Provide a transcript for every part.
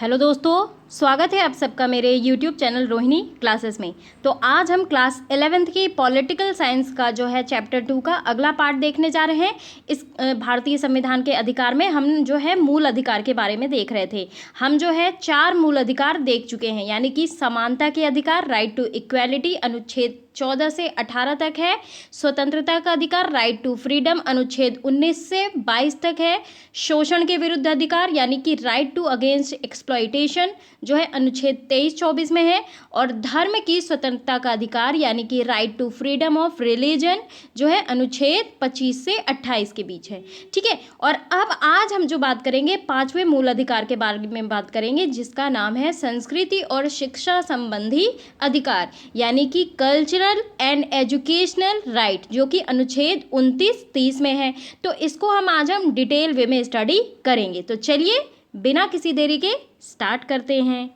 Hello दोस्तों, स्वागत है आप सबका मेरे यूट्यूब चैनल रोहिणी क्लासेस में। तो आज हम क्लास 11th की पॉलिटिकल साइंस का जो है चैप्टर 2 का अगला पार्ट देखने जा रहे हैं। इस भारतीय संविधान के अधिकार में हम जो है मूल अधिकार के बारे में देख रहे थे। हम जो है 4 मूल अधिकार देख चुके हैं, यानी कि समानता के अधिकार, राइट टू इक्वेलिटी, अनुच्छेद 14 से 18 तक है। स्वतंत्रता का अधिकार, राइट टू फ्रीडम, अनुच्छेद 19 से 22 तक है। शोषण के विरुद्ध अधिकार यानी कि राइट टू अगेंस्ट एक्सप्लॉइटेशन जो है अनुच्छेद 23-24 में है। और धर्म की स्वतंत्रता का अधिकार यानी कि right to freedom of religion जो है अनुच्छेद 25 से 28 के बीच है। ठीक है, और अब आज हम जो बात करेंगे 5वें मूल अधिकार के बारे में बात करेंगे, जिसका नाम है संस्कृति और शिक्षा संबंधी अधिकार यानी कि कल्चरल एंड एजुकेशनल राइट, जो कि अनुच्छेद 29-30 में है। तो इसको आज हम डिटेल वे में स्टडी करेंगे। तो चलिए बिना किसी देरी के स्टार्ट करते हैं।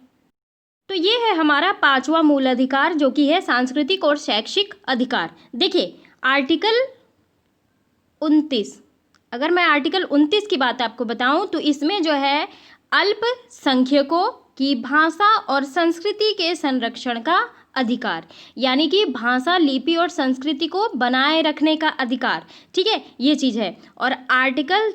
तो ये है हमारा 5वां मूल अधिकार, जो कि है सांस्कृतिक और शैक्षिक अधिकार। देखिए आर्टिकल 29, अगर मैं आर्टिकल 29 की बात आपको बताऊं तो इसमें जो है अल्पसंख्यकों की भाषा और संस्कृति के संरक्षण का अधिकार, यानी कि भाषा, लिपि और संस्कृति को बनाए रखने का अधिकार। ठीक है, ये चीज़ है। और आर्टिकल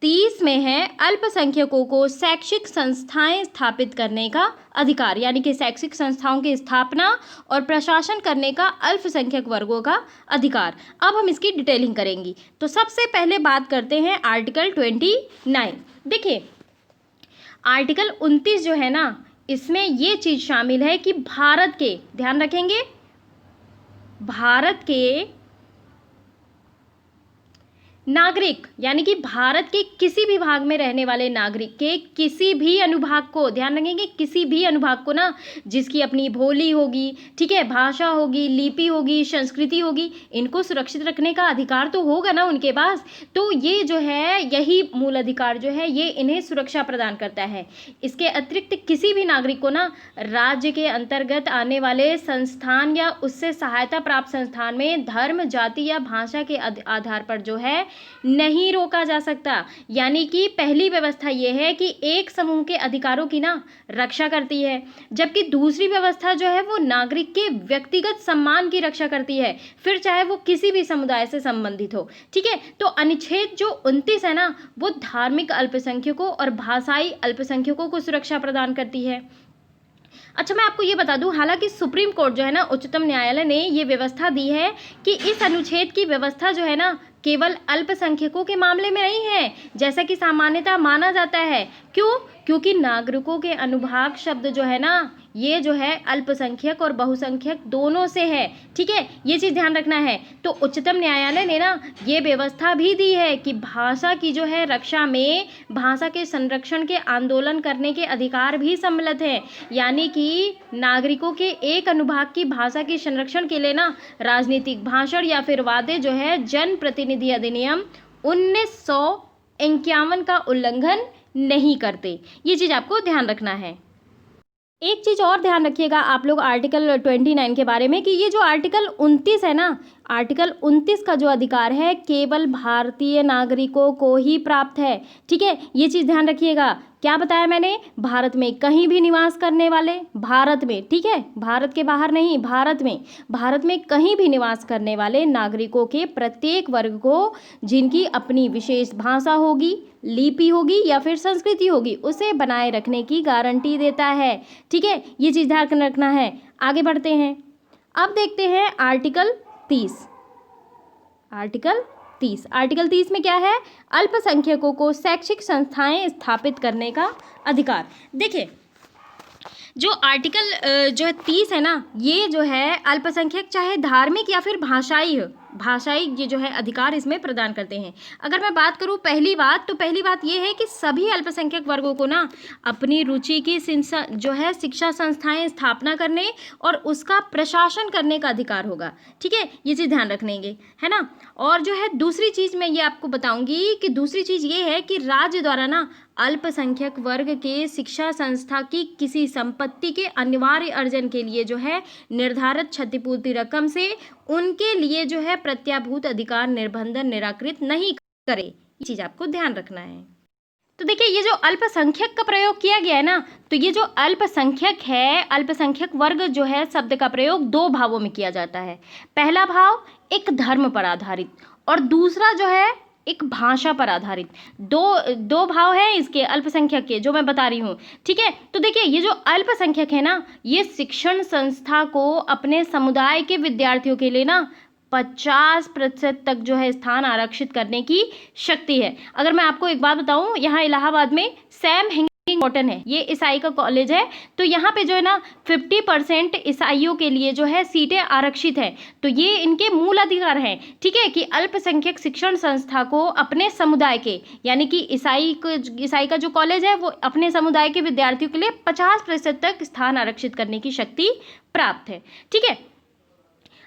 30 में है अल्पसंख्यकों को शैक्षिक संस्थाएं स्थापित करने का अधिकार, यानी कि शैक्षिक संस्थाओं की स्थापना और प्रशासन करने का अल्पसंख्यक वर्गों का अधिकार। अब हम इसकी डिटेलिंग करेंगे। तो सबसे पहले बात करते हैं आर्टिकल 29। देखिए आर्टिकल 29 जो है ना, इसमें ये चीज़ शामिल है कि भारत के, ध्यान रखेंगे, भारत के नागरिक यानी कि भारत के किसी भी भाग में रहने वाले नागरिक के किसी भी अनुभाग को, ध्यान रखेंगे, किसी भी अनुभाग को ना, जिसकी अपनी बोली होगी, ठीक है, भाषा होगी, लिपि होगी, संस्कृति होगी, इनको सुरक्षित रखने का अधिकार तो होगा ना उनके पास। तो ये जो है, यही मूल अधिकार जो है, ये इन्हें सुरक्षा प्रदान करता है। इसके अतिरिक्त किसी भी नागरिक को ना राज्य के अंतर्गत आने वाले संस्थान या उससे सहायता प्राप्त संस्थान में धर्म, जाति या भाषा के आधार पर जो है नहीं रोका जा सकता। यानी कि पहली व्यवस्था यह है कि एक समूह के अधिकारों की ना रक्षा करती है, जबकि दूसरी व्यवस्था जो है वो नागरिक के व्यक्तिगत सम्मान की रक्षा करती है, फिर चाहे वो किसी भी समुदाय से संबंधित हो। ठीक है, तो अनुच्छेद जो 29 है ना, वो धार्मिक अल्पसंख्यकों और भाषाई अल्पसंख्यकों को सुरक्षा प्रदान करती है। अच्छा, मैं आपको ये बता दूं, हालांकि सुप्रीम कोर्ट जो है ना, उच्चतम न्यायालय ने ये व्यवस्था दी है कि इस अनुच्छेद की व्यवस्था जो है ना, केवल अल्पसंख्यकों के मामले में नहीं है, जैसा कि सामान्यतः माना जाता है। क्यों? क्योंकि नागरिकों के अनुभाग शब्द जो है ना, ये जो है अल्पसंख्यक और बहुसंख्यक दोनों से है। ठीक है, ये चीज़ ध्यान रखना है। तो उच्चतम न्यायालय ने ना ये व्यवस्था भी दी है कि भाषा की जो है रक्षा में भाषा के संरक्षण के आंदोलन करने के अधिकार भी सम्मिलित हैं। यानी कि नागरिकों के एक अनुभाग की भाषा के संरक्षण के लिए ना राजनीतिक भाषण या फिर वादे जो है जन प्रतिनिधि अधिनियम 1951 का उल्लंघन नहीं करते। ये चीज़ आपको ध्यान रखना है। एक चीज़ और ध्यान रखिएगा आप लोग आर्टिकल 29 के बारे में, कि ये जो आर्टिकल 29 है ना, आर्टिकल 29 का जो अधिकार है केवल भारतीय नागरिकों को ही प्राप्त है। ठीक है, ये चीज़ ध्यान रखिएगा। क्या बताया मैंने? भारत में कहीं भी निवास करने वाले, भारत में, ठीक है, भारत के बाहर नहीं, भारत में कहीं भी निवास करने वाले नागरिकों के प्रत्येक वर्ग को, जिनकी अपनी विशेष भाषा होगी, लिपि होगी या फिर संस्कृति होगी, उसे बनाए रखने की गारंटी देता है। ठीक है, ये चीज़ ध्यान रखना है। आगे बढ़ते हैं, अब देखते हैं आर्टिकल 30। आर्टिकल 30 में क्या है? अल्पसंख्यकों को शैक्षिक संस्थाएं स्थापित करने का अधिकार। देखिए जो आर्टिकल जो है 30 है ना, ये जो है अल्पसंख्यक चाहे धार्मिक या फिर भाषाई ये जो है अधिकार इसमें प्रदान करते हैं। अगर मैं बात करूँ पहली बात ये है कि सभी अल्पसंख्यक वर्गों को ना अपनी रुचि की जो है शिक्षा संस्थाएं स्थापना करने और उसका प्रशासन करने का अधिकार होगा। ठीक है, ये चीज़ ध्यान रखनेंगे, है ना। और जो है दूसरी चीज़ मैं ये आपको बताऊंगी कि दूसरी चीज़ ये है कि राज्य द्वारा ना अल्पसंख्यक वर्ग के शिक्षा संस्था की किसी संपत्ति के अनिवार्य अर्जन के लिए जो है निर्धारित क्षतिपूर्ति रकम से उनके लिए जो है प्रत्याभूत अधिकार निर्बंधन निराकृत नहीं करे। ये चीज़ आपको ध्यान रखना है। तो देखिए ये जो अल्पसंख्यक का प्रयोग किया गया है ना, तो ये जो अल्पसंख्यक है, अल्पसंख्यक वर्ग जो है शब्द का प्रयोग दो भावों में किया जाता है। पहला भाव एक धर्म पर आधारित और दूसरा जो है एक भाषा पर आधारित। दो भाव हैं इसके अल्पसंख्यक के जो मैं बता रही हूँ, ठीक है। तो देखिए ये जो अल्पसंख्यक है ना, ये शिक्षण संस्था को अपने समुदाय के विद्यार्थियों के लिए ना 50% तक जो है स्थान आरक्षित करने की शक्ति है। अगर मैं आपको एक बात बताऊं, यहाँ इलाहाबाद में सैम हिंगिंग कॉटन है, ये ईसाई का कॉलेज है, तो यहाँ पे जो है ना 50% ईसाइयों के लिए जो है सीटें आरक्षित हैं। तो ये इनके मूल अधिकार हैं, ठीक है, कि अल्पसंख्यक शिक्षण संस्था को अपने समुदाय के, यानी कि ईसाई का जो कॉलेज है वो अपने समुदाय के विद्यार्थियों के लिए 50% तक स्थान आरक्षित करने की शक्ति प्राप्त है, ठीक है।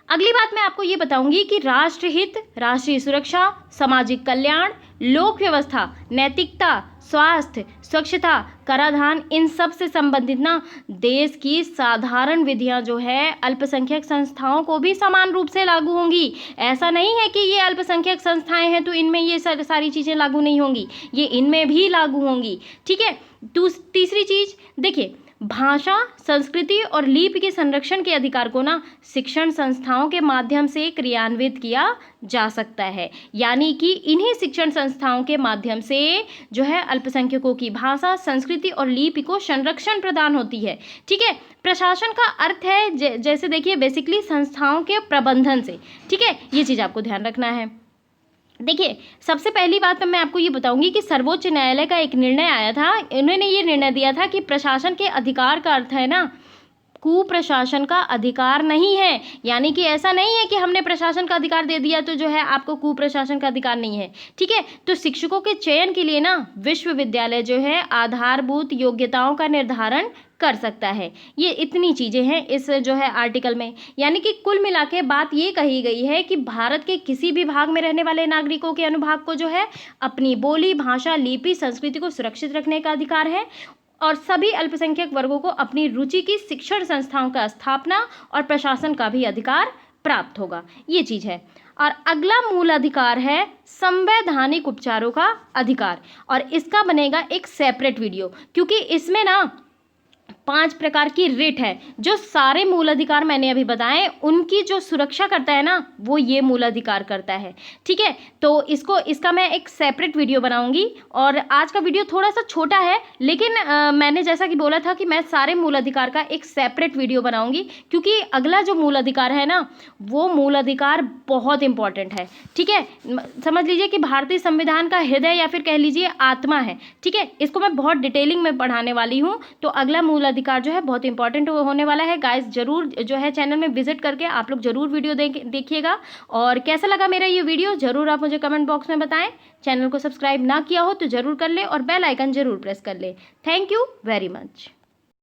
अगली बात मैं आपको ये बताऊंगी कि राष्ट्रहित, राष्ट्रीय सुरक्षा, सामाजिक कल्याण, लोक व्यवस्था, नैतिकता, स्वास्थ्य, स्वच्छता, कराधान, इन सब से संबंधित ना देश की साधारण विधियां जो है अल्पसंख्यक संस्थाओं को भी समान रूप से लागू होंगी। ऐसा नहीं है कि ये अल्पसंख्यक संस्थाएं हैं तो इनमें ये सारी चीज़ें लागू नहीं होंगी, ये इनमें भी लागू होंगी, ठीक है। तीसरी चीज़ देखिए, भाषा, संस्कृति और लिपि के संरक्षण के अधिकार को ना शिक्षण संस्थाओं के माध्यम से क्रियान्वित किया जा सकता है, यानी कि इन्हीं शिक्षण संस्थाओं के माध्यम से जो है अल्पसंख्यकों की भाषा, संस्कृति और लिपि को संरक्षण प्रदान होती है, ठीक है। प्रशासन का अर्थ है जैसे देखिए बेसिकली संस्थाओं के प्रबंधन से, ठीक है, ये चीज़ आपको ध्यान रखना है। देखिए सबसे पहली बात तो मैं आपको ये बताऊंगी कि सर्वोच्च न्यायालय का एक निर्णय आया था, इन्होंने ये निर्णय दिया था कि प्रशासन के अधिकार का अर्थ है ना कुप्रशासन का अधिकार नहीं है, यानी कि ऐसा नहीं है कि हमने प्रशासन का अधिकार दे दिया तो जो है आपको कुप्रशासन का अधिकार नहीं है, ठीक है। तो शिक्षकों के चयन के लिए ना विश्वविद्यालय जो है आधारभूत योग्यताओं का निर्धारण कर सकता है। ये इतनी चीज़ें हैं इस जो है आर्टिकल में, यानी कि कुल मिला के बात ये कही गई है कि भारत के किसी भी भाग में रहने वाले नागरिकों के अनुभाग को जो है अपनी बोली, भाषा, लिपि, संस्कृति को सुरक्षित रखने का अधिकार है और सभी अल्पसंख्यक वर्गों को अपनी रुचि की शिक्षण संस्थाओं का स्थापना और प्रशासन का भी अधिकार प्राप्त होगा, ये चीज़ है। और अगला मूल अधिकार है संवैधानिक उपचारों का अधिकार, और इसका बनेगा एक सेपरेट वीडियो, क्योंकि इसमें ना 5 प्रकार की रिट है। जो सारे मूल अधिकार मैंने अभी बताए उनकी जो सुरक्षा करता है ना वो ये मूल अधिकार करता है, ठीक है। तो इसका मैं एक सेपरेट वीडियो बनाऊंगी, और आज का वीडियो थोड़ा सा छोटा है लेकिन मैंने जैसा कि बोला था कि मैं सारे मूल अधिकार का एक सेपरेट वीडियो बनाऊंगी, क्योंकि अगला जो मूल अधिकार है ना वो मूल अधिकार बहुत इंपॉर्टेंट है, ठीक है। समझ लीजिए कि भारतीय संविधान का हृदय या फिर कह लीजिए आत्मा है, ठीक है। इसको मैं बहुत डिटेलिंग में पढ़ाने वाली हूँ, तो अगला मूल अधिकार जो है बहुत इंपॉर्टेंट होने वाला है। गाइस जरूर जो है चैनल में विजिट करके आप लोग जरूर वीडियो देखिएगा, और कैसा लगा मेरा ये वीडियो जरूर आप मुझे कमेंट बॉक्स में बताएं। चैनल को सब्सक्राइब ना किया हो तो जरूर कर ले और बेल आइकन जरूर प्रेस कर ले। Thank you very much.